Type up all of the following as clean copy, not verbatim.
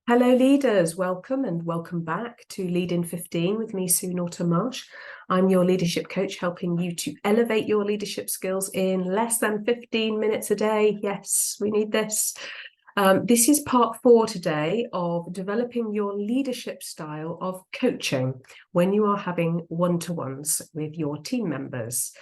Hello leaders, welcome and welcome back to Lead in 15 with me, Sue Naughton-Marsh. I'm your leadership coach, helping you to elevate your leadership skills in less than 15 minutes a day. Yes, we need this. This is part 4 today of developing your leadership style of coaching when you are having one-to-ones with your team members.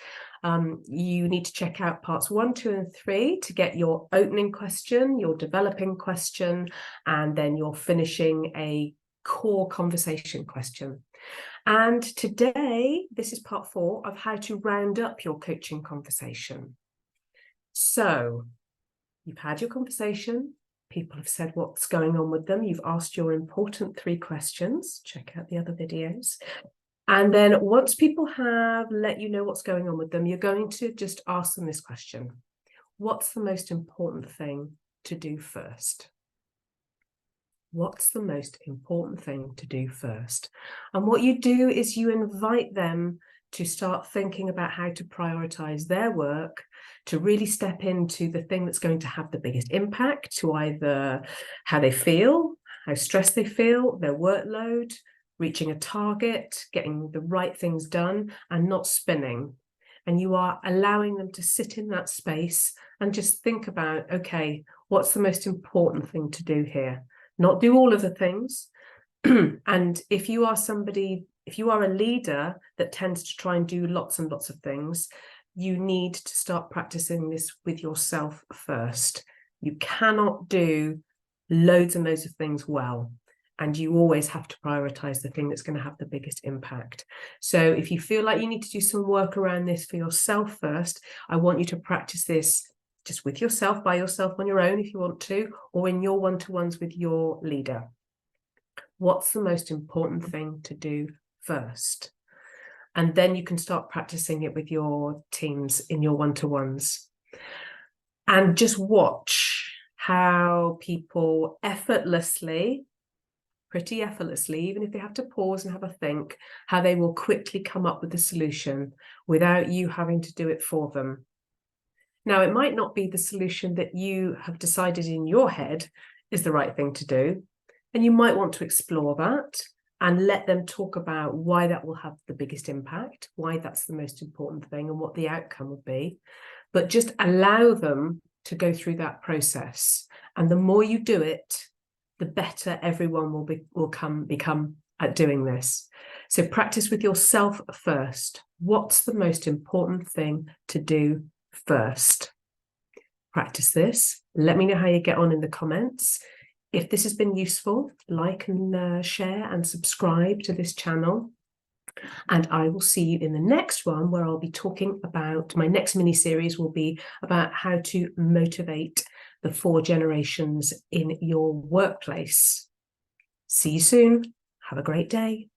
You need to check out parts 1, 2, and 3 to get your opening question, your developing question, and then your finishing a core conversation question. And today, this is part 4 of how to round up your coaching conversation. So you've had your conversation. People have said what's going on with them. You've asked your important 3 questions. Check out the other videos. And then once people have let you know what's going on with them, you're going to just ask them this question. What's the most important thing to do first? What's the most important thing to do first? And what you do is you invite them to start thinking about how to prioritize their work, to really step into the thing that's going to have the biggest impact, to either how they feel, how stressed they feel, their workload, reaching a target, getting the right things done, and not spinning. And you are allowing them to sit in that space and just think about, okay, what's the most important thing to do here? Not do all of the things. And if you are a leader that tends to try and do lots and lots of things, you need to start practicing this with yourself first. You cannot do loads and loads of things well. And you always have to prioritize the thing that's going to have the biggest impact. So if you feel like you need to do some work around this for yourself first, I want you to practice this just with yourself, by yourself on your own if you want to, or in your one-to-ones with your leader. What's the most important thing to do first? And then you can start practicing it with your teams in your one-to-ones. And just watch how people pretty effortlessly, even if they have to pause and have a think, how they will quickly come up with the solution without you having to do it for them. Now, it might not be the solution that you have decided in your head is the right thing to do, and you might want to explore that and let them talk about why that will have the biggest impact, why that's the most important thing, and what the outcome would be. But just allow them to go through that process. And the more you do it, the better everyone will become at doing this. So practice with yourself first. What's the most important thing to do first? Practice this. Let me know how you get on in the comments. If this has been useful, like and share and subscribe to this channel. And I will see you in the next one, where I'll be talking about, my next mini series will be about how to motivate the 4 generations in your workplace. See you soon. Have a great day.